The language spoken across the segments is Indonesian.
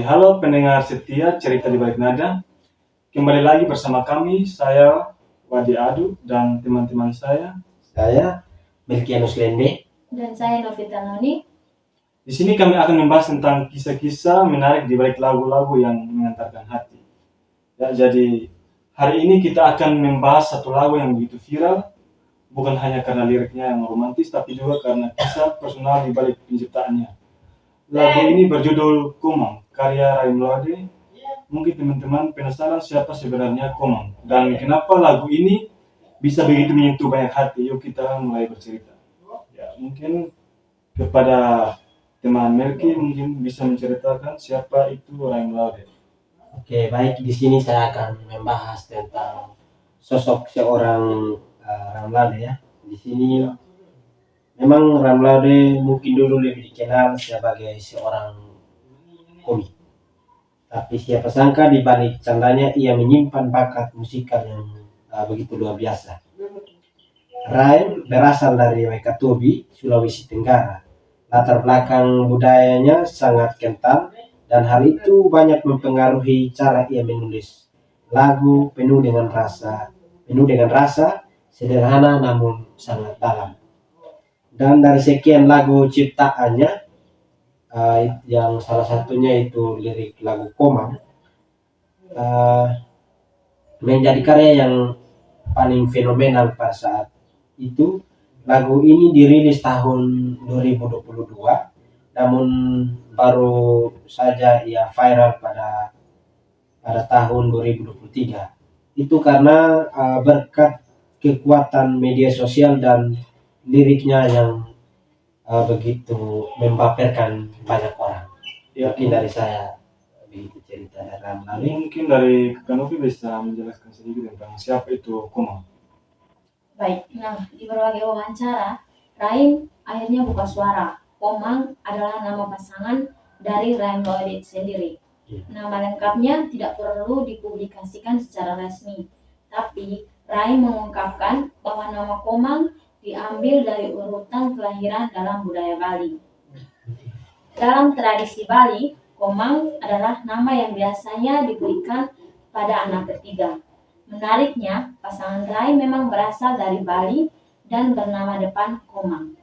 Halo pendengar setia cerita di balik nada. Kembali lagi bersama kami, saya Wadi Adu dan teman-teman saya. Saya Melkianus Lende. Dan saya Novita Noni. Di sini kami akan membahas tentang kisah-kisah menarik di balik lagu-lagu yang mengantarkan hati. Ya, jadi hari ini kita akan membahas satu lagu yang begitu viral, bukan hanya karena liriknya yang romantis, tapi juga karena kisah personal di balik penciptaannya. Lagu ini berjudul Komang, karya Ray Melody. Mungkin teman-teman penasaran siapa sebenarnya Komang dan kenapa lagu ini bisa begitu menyentuh banyak hati. Yuk kita mulai bercerita. Ya, mungkin kepada teman Melki mungkin bisa menceritakan siapa itu Ray Melody. Oke, baik, di sini saya akan membahas tentang sosok seorang Ramlade ya. Di sini memang Ramlade mungkin dulu lebih dikenal sebagai seorang komik. Tapi siapa sangka di balik candanya ia menyimpan bakat musikal yang begitu luar biasa. Rai berasal dari Wakatobi, Sulawesi Tenggara. Latar belakang budayanya sangat kental dan hal itu banyak mempengaruhi cara ia menulis lagu penuh dengan rasa sederhana namun sangat dalam. Dan dari sekian lagu ciptaannya, yang salah satunya itu lirik lagu Komang, menjadi karya yang paling fenomenal pada saat itu. Lagu ini dirilis tahun 2022, namun baru saja ia viral pada tahun 2023. Itu karena berkat kekuatan media sosial dan liriknya yang begitu membaperkan banyak orang. Ya, Mungkin dari saya begitu cerita dari Ramlali. mungkin dari Kanovi bisa menjelaskan sedikit tentang siapa itu Komang. Baik, nah di berbagai wawancara, Raim akhirnya buka suara. Komang adalah nama pasangan dari Raim Lloyd sendiri. Nama lengkapnya tidak perlu dipublikasikan secara resmi, tapi Raim mengungkapkan bahwa nama Komang diambil dari urutan kelahiran dalam budaya Bali. Dalam tradisi Bali, Komang adalah nama yang biasanya diberikan pada anak ketiga. Menariknya, pasangan Rai memang berasal dari Bali dan bernama depan Komang.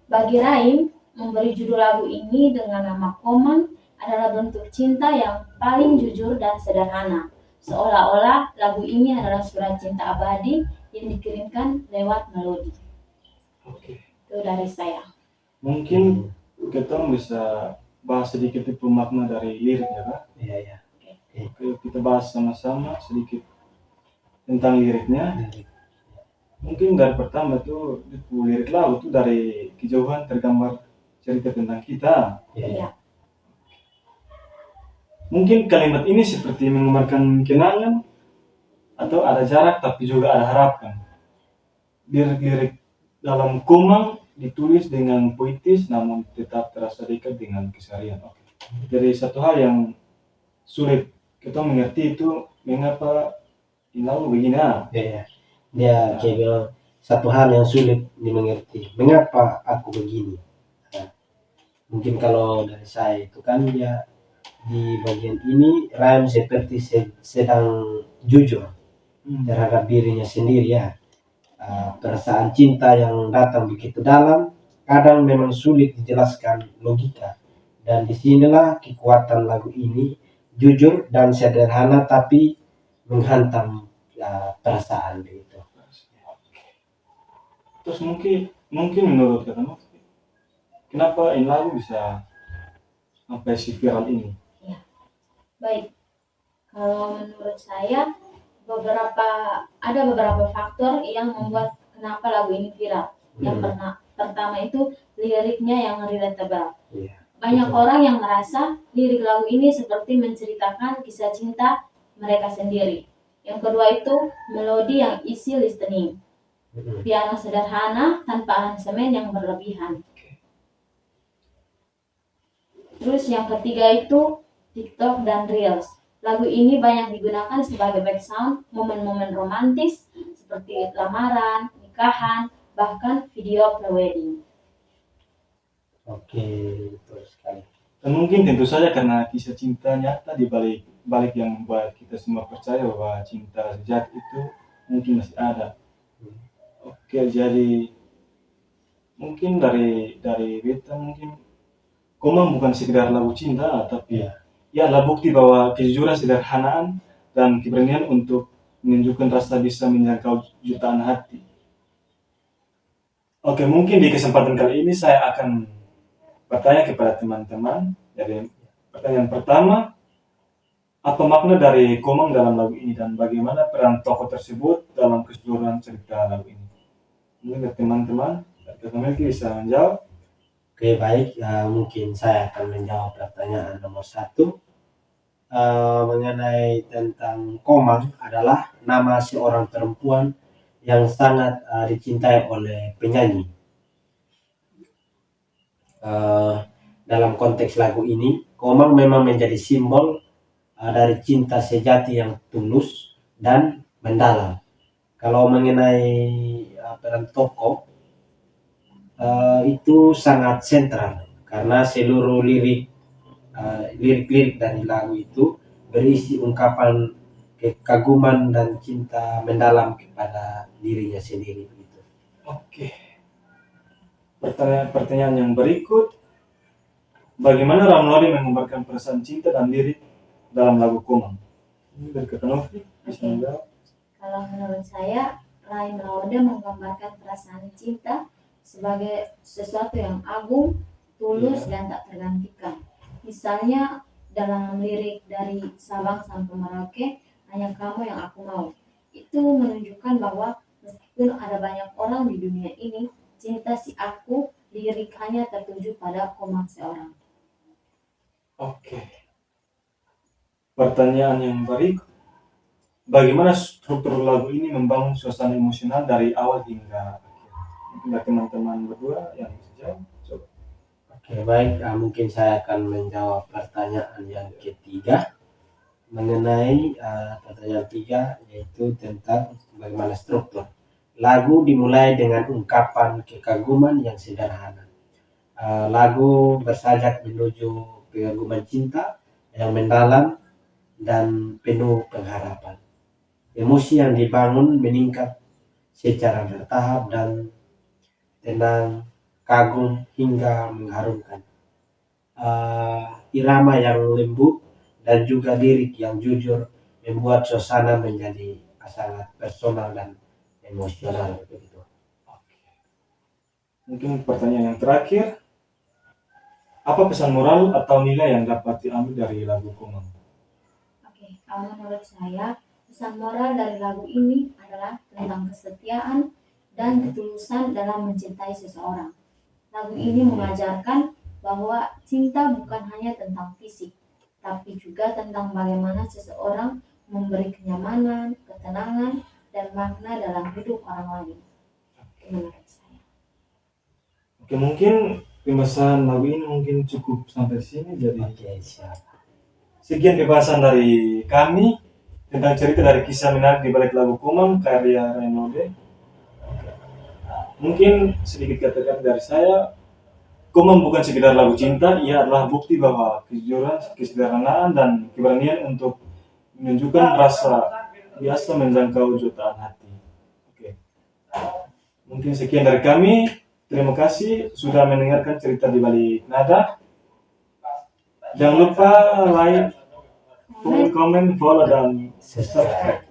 Bagi Rai, memberi judul lagu ini dengan nama Komang adalah bentuk cinta yang paling jujur dan sederhana. Seolah-olah lagu ini adalah surat cinta abadi yang dikirimkan lewat melodi. Oke. Itu dari saya. Mungkin kita bisa bahas sedikit itu makna dari liriknya, Pak. Iya. Oke, kita bahas sama-sama sedikit tentang liriknya. Mungkin dari pertama itu lirik lagu itu dari kejauhan tergambar cerita tentang kita. Iya. Mungkin kalimat ini seperti menggambarkan kenangan atau ada jarak tapi juga ada harapan. Lirik-lirik dalam Komang ditulis dengan puitis namun tetap terasa dekat dengan keseharian. Oke. Jadi satu hal yang sulit kita mengerti itu mengapa lagu begini. Iya. Dia kayak bilang satu hal yang sulit dimengerti. Mengapa aku begini? Nah, mungkin kalau dari saya itu kan dia di bagian ini Ram seperti sedang jujur terhadap dirinya sendiri ya. Perasaan cinta yang datang begitu dalam kadang memang sulit dijelaskan logika, dan disinilah kekuatan lagu ini, jujur dan sederhana tapi menghantam perasaan begitu. Terus mungkin menurut kamu kenapa ini lagu bisa sampai si viral ini? Ya. Baik, kalau menurut saya ada beberapa faktor yang membuat kenapa lagu ini viral. Yang pertama itu liriknya yang relatable. Banyak orang yang merasa lirik lagu ini seperti menceritakan kisah cinta mereka sendiri. Yang kedua itu melodi yang easy listening. Piano sederhana tanpa aransemen yang berlebihan. Terus yang ketiga itu TikTok dan Reels. Lagu ini banyak digunakan sebagai background momen-momen romantis seperti lamaran, nikahan, bahkan video pre-wedding. Oke, betul sekali. Dan mungkin tentu saja karena kisah cinta nyata di balik yang membuat kita semua percaya bahwa cinta sejati itu mungkin masih ada. Oke, jadi mungkin dari beta mungkin Komang bukan sekedar lagu cinta, tapi ya adalah bukti bahwa kejujuran, sederhanaan, dan keberanian untuk menunjukkan rasa bisa menjangkau jutaan hati. Oke, mungkin di kesempatan kali ini saya akan bertanya kepada teman-teman. Jadi pertanyaan pertama, apa makna dari Komang dalam lagu ini dan bagaimana peran tokoh tersebut dalam keseluruhan cerita lagu ini? Mungkin dari teman-teman, Kak Melki bisa menjawab. Oke, baik. Mungkin saya akan menjawab pertanyaan nomor 1 mengenai tentang Komang adalah nama seorang perempuan yang sangat dicintai oleh penyanyi. Dalam konteks lagu ini, Komang memang menjadi simbol dari cinta sejati yang tulus dan mendalam. Kalau mengenai peran tokoh, itu sangat sentral karena seluruh lirik-lirik dari lagu itu berisi ungkapan kekaguman dan cinta mendalam kepada dirinya sendiri begitu. Oke. Pertanyaan yang berikut, bagaimana Ramlodi menggambarkan perasaan cinta dan lirik dalam lagu Komang? Ini dari Kak Novi, bisa menjawab. Kalau menurut saya, Raim Lauda menggambarkan perasaan cinta sebagai sesuatu yang agung, tulus, dan tak tergantikan. Misalnya dalam lirik dari Sabang sampai Merauke, hanya kamu yang aku mau. Itu menunjukkan bahwa meskipun ada banyak orang di dunia ini, cinta si aku lirik hanya tertuju pada Komang seorang. Oke. Pertanyaan yang berikut, bagaimana struktur lagu ini membangun suasana emosional dari awal hingga akhir? Mungkin dari teman-teman berdua yang bisa jawab. Coba. Oke, baik. Mungkin saya akan menjawab pertanyaan yang ketiga mengenai pertanyaan 3, yaitu tentang bagaimana struktur. Lagu dimulai dengan ungkapan kekaguman yang sederhana. Lagu bersajak menuju kekaguman cinta yang mendalam dan penuh pengharapan. Emosi yang dibangun meningkat secara bertahap dan tenang, kagum hingga mengharumkan. Irama yang lembut dan juga lirik yang jujur membuat suasana menjadi sangat personal dan emosional begitu. Mungkin pertanyaan yang terakhir, apa pesan moral atau nilai yang dapat diambil dari lagu Komang? Oke, kalau menurut saya, pesan moral dari lagu ini adalah tentang kesetiaan dan ketulusan dalam mencintai seseorang. Lagu ini mengajarkan bahwa cinta bukan hanya tentang fisik, tapi juga tentang bagaimana seseorang memberi kenyamanan, ketenangan, dan makna dalam hidup orang lain. Menurut saya. Oke, mungkin pembahasan lagu ini mungkin cukup sampai sini. Jadi siap. sekian pembahasan dari kami tentang cerita dari kisah menarik di balik lagu Komang karya Raim Lauda. Mungkin sedikit kata-kata dari saya, Komang bukan sekedar lagu cinta, ia adalah bukti bahwa kejujuran, kesederhanaan, dan keberanian untuk menunjukkan rasa biasa menjangkau jutaan hati. Oke. Mungkin sekian dari kami. Terima kasih sudah mendengarkan cerita di balik nada. Jangan lupa like, komen, follow, dan subscribe.